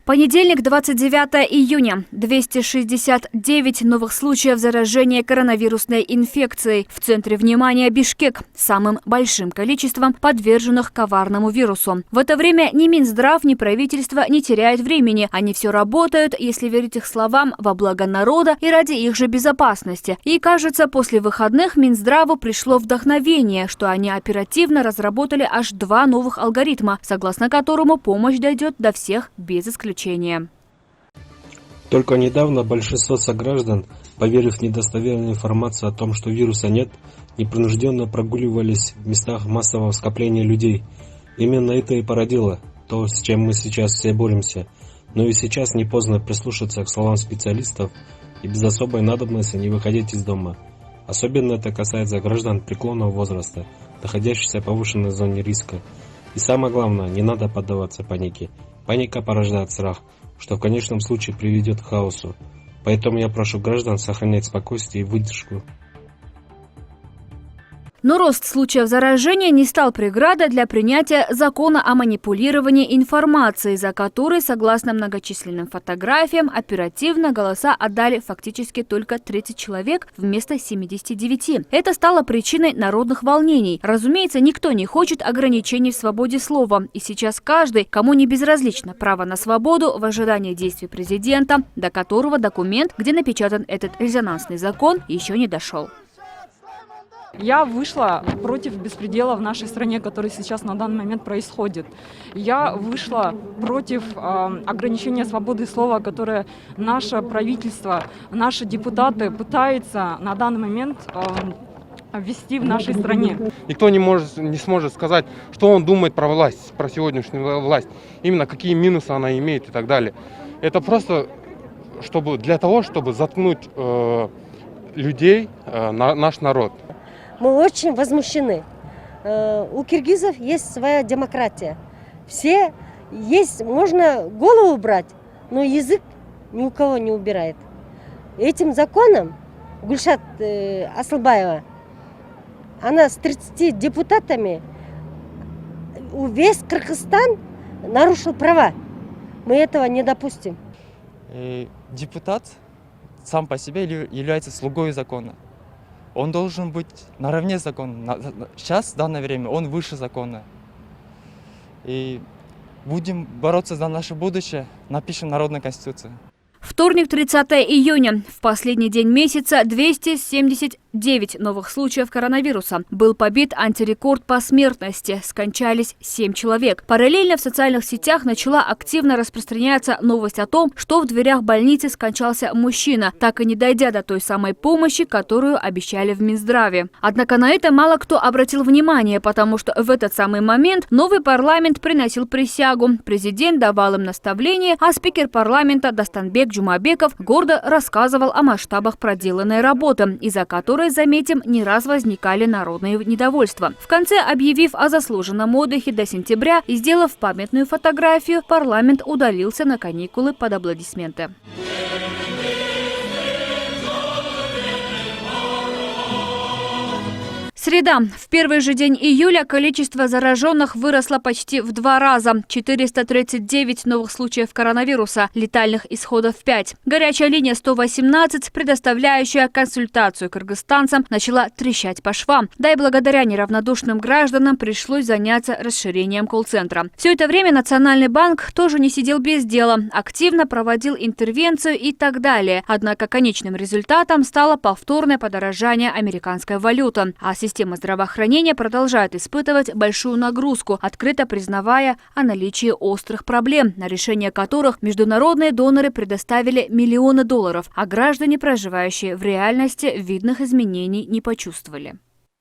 Понедельник, 29 июня. 269 новых случаев заражения коронавирусной инфекцией. В центре внимания Бишкек с самым большим количеством подверженных коварному вирусу. В это время ни Минздрав, ни правительство не теряют времени. Они все работают, если верить их словам, во благо народа и ради их же безопасности. И, кажется, после выходных Минздраву пришло вдохновение, что они оперативно разработали аж 2 новых алгоритма, согласно которому помощь дойдет до всех без исключения. Только недавно большинство сограждан, поверив в недостоверную информацию о том, что вируса нет, непринужденно прогуливались в местах массового скопления людей. Именно это и породило то, с чем мы сейчас все боремся. Но и сейчас не поздно прислушаться к словам специалистов и без особой надобности не выходить из дома. Особенно это касается граждан преклонного возраста, находящихся в повышенной зоне риска. И самое главное, не надо поддаваться панике. Паника порождает страх, что в конечном случае приведет к хаосу. Поэтому я прошу граждан сохранять спокойствие и выдержку. Но рост случаев заражения не стал преградой для принятия закона о манипулировании информацией, за который, согласно многочисленным фотографиям, оперативно голоса отдали фактически только 30 человек вместо 79. Это стало причиной народных волнений. Разумеется, никто не хочет ограничений в свободе слова. И сейчас каждый, кому не безразлично право на свободу в ожидании действий президента, до которого документ, где напечатан этот резонансный закон, еще не дошел. Я вышла против беспредела в нашей стране, который сейчас на данный момент происходит. Я вышла против ограничения свободы слова, которое наше правительство, наши депутаты пытаются на данный момент ввести в нашей стране. Никто не сможет сказать, что он думает про власть, про сегодняшнюю власть, именно какие минусы она имеет и так далее. Это просто для того, чтобы заткнуть людей, наш народ. Мы очень возмущены. У киргизов есть своя демократия. Все есть, можно голову убрать, но язык ни у кого не убирает. Этим законом Гульшат Асылбаева, она с 30 депутатами, весь Кыргызстан нарушил права. Мы этого не допустим. Депутат сам по себе является слугой закона. Он должен быть наравне с законом. Сейчас, в данное время, он выше закона. И будем бороться за наше будущее, напишем народную конституцию. Вторник, 30 июня. В последний день месяца 279 новых случаев коронавируса. Был побит антирекорд по смертности. Скончались 7 человек. Параллельно в социальных сетях начала активно распространяться новость о том, что в дверях больницы скончался мужчина, так и не дойдя до той самой помощи, которую обещали в Минздраве. Однако на это мало кто обратил внимание, потому что в этот самый момент новый парламент приносил присягу. Президент давал им наставления, а спикер парламента Дастанбек Джумабеков гордо рассказывал о масштабах проделанной работы, из-за которой, заметим, не раз возникали народные недовольства. В конце, объявив о заслуженном отдыхе до сентября и сделав памятную фотографию, парламент удалился на каникулы под аплодисменты. Среда. В первый же день июля количество зараженных выросло почти в 2 раза. 439 новых случаев коронавируса, летальных исходов 5. Горячая линия 118, предоставляющая консультацию кыргызстанцам, начала трещать по швам. Да и благодаря неравнодушным гражданам пришлось заняться расширением колл-центра. Все это время Национальный банк тоже не сидел без дела. Активно проводил интервенцию и так далее. Однако конечным результатом стало повторное подорожание американской валюты. А система здравоохранения продолжает испытывать большую нагрузку, открыто признавая о наличии острых проблем, на решение которых международные доноры предоставили миллионы долларов, а граждане, проживающие в реальности, видных изменений не почувствовали.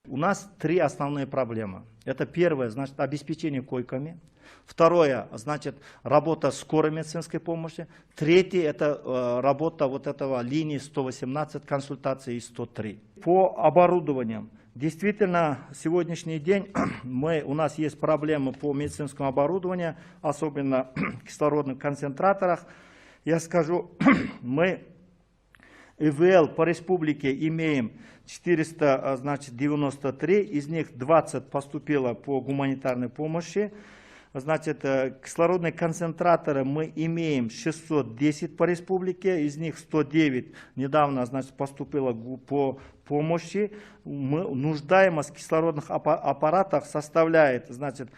У нас 3 основные проблемы. Это первое, значит, обеспечение койками. Второе, значит, работа скорой медицинской помощи. Третье, это работа вот этого линии 118, консультации и 103. По оборудованиям. Действительно, сегодняшний день у нас есть проблемы по медицинскому оборудованию, особенно в кислородных концентраторах. Я скажу, мы ИВЛ по республике имеем 493, из них 20 поступило по гуманитарной помощи. Значит, кислородные концентраторы мы имеем 610 по республике, из них 109 недавно, значит, поступило по помощи. Нуждаемость в кислородных аппаратах составляет, значит,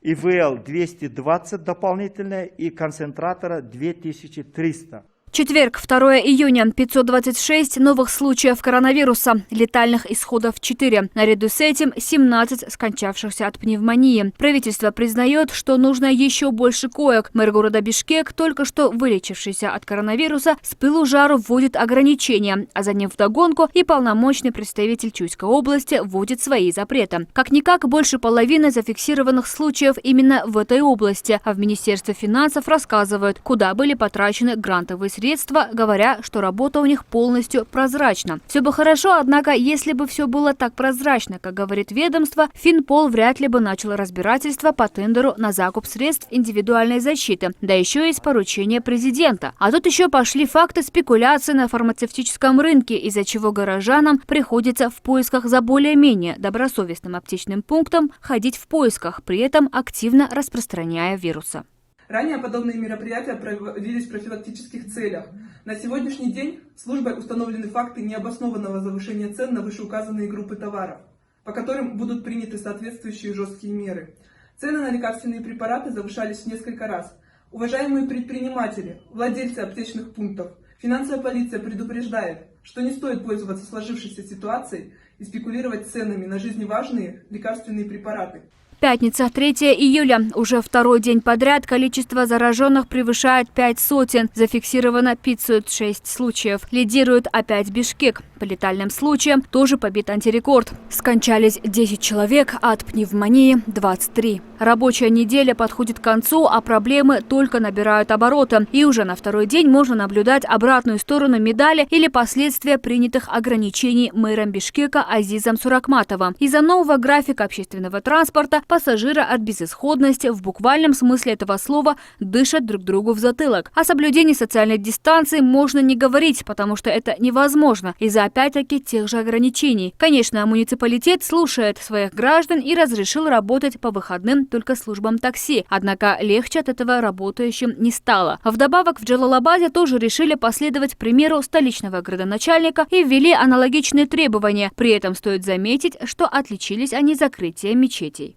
ИВЛ 220 дополнительные и концентратора 2300. Четверг, 2 июня, 526 новых случаев коронавируса, летальных исходов 4. Наряду с этим 17 скончавшихся от пневмонии. Правительство признает, что нужно еще больше коек. Мэр города Бишкек, только что вылечившийся от коронавируса, с пылу жару вводит ограничения, а за ним вдогонку и полномочный представитель Чуйской области вводит свои запреты. Как-никак, больше половины зафиксированных случаев именно в этой области, а в Министерстве финансов рассказывают, куда были потрачены грантовые средства, говоря, что работа у них полностью прозрачна. Все бы хорошо, однако, если бы все было так прозрачно, как говорит ведомство, Финпол вряд ли бы начал разбирательство по тендеру на закуп средств индивидуальной защиты, да еще и с поручения президента. А тут еще пошли факты спекуляции на фармацевтическом рынке, из-за чего горожанам приходится в поисках за более-менее добросовестным аптечным пунктом ходить в поисках, при этом активно распространяя вируса. Ранее подобные мероприятия проводились в профилактических целях. На сегодняшний день службой установлены факты необоснованного завышения цен на вышеуказанные группы товаров, по которым будут приняты соответствующие жесткие меры. Цены на лекарственные препараты завышались в несколько раз. Уважаемые предприниматели, владельцы аптечных пунктов, финансовая полиция предупреждает, что не стоит пользоваться сложившейся ситуацией и спекулировать ценами на жизневажные лекарственные препараты. Пятница, 3 июля. Уже второй день подряд количество зараженных превышает 500. Зафиксировано 506 случаев. Лидирует опять Бишкек. По летальным случаям тоже побит антирекорд. Скончались 10 человек, а от пневмонии 23. Рабочая неделя подходит к концу, а проблемы только набирают обороты. И уже на второй день можно наблюдать обратную сторону медали или последствия принятых ограничений мэром Бишкека Азизом Суракматовым. Из-за нового графика общественного транспорта пассажиры от безысходности в буквальном смысле этого слова дышат друг другу в затылок. О соблюдении социальной дистанции можно не говорить, потому что это невозможно из-за опять-таки тех же ограничений. Конечно, муниципалитет слушает своих граждан и разрешил работать по выходным только службам такси. Однако легче от этого работающим не стало. Вдобавок в Джалалабаде тоже решили последовать примеру столичного градоначальника и ввели аналогичные требования. При этом стоит заметить, что отличились они закрытием мечетей.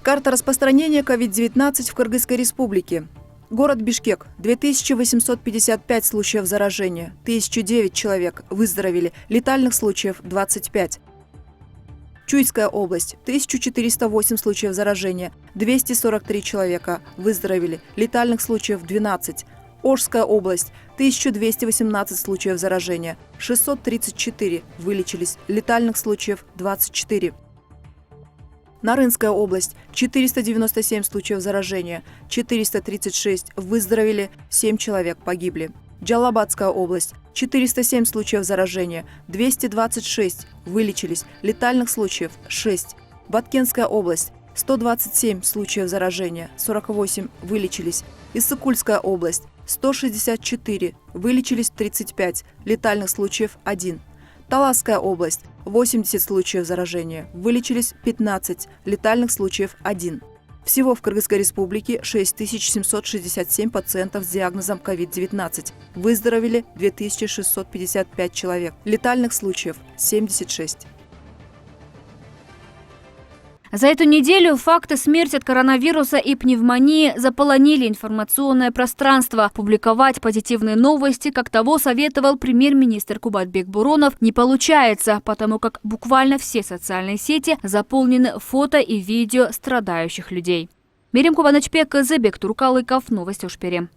Карта распространения COVID-19 в Кыргызской республике. Город Бишкек. 2855 случаев заражения. 1009 человек выздоровели. Летальных случаев 25. Чуйская область. 1408 случаев заражения. 243 человека выздоровели. Летальных случаев 12. Ошская область. 1218 случаев заражения. 634 вылечились. Летальных случаев 24. Нарынская область. 497 случаев заражения, 436 выздоровели, 7 человек погибли. Джалалабадская область. 407 случаев заражения, 226 вылечились, летальных случаев 6. Баткенская область. 127 случаев заражения, 48 вылечились. Иссыкульская область. 164 вылечились, 35, летальных случаев 1. Таласская область. 80 случаев заражения, вылечились 15, летальных случаев 1. Всего в Кыргызской республике 6767 пациентов с диагнозом COVID-19. Выздоровели 2655 человек. Летальных случаев 76. За эту неделю факты смерти от коронавируса и пневмонии заполонили информационное пространство. Публиковать позитивные новости, как того советовал премьер-министр Кубатбек Буронов, не получается, потому как буквально все социальные сети заполнены фото и видео страдающих людей. Мерим Кубанычбек, Зебек Туркалыков, новости Ушпери.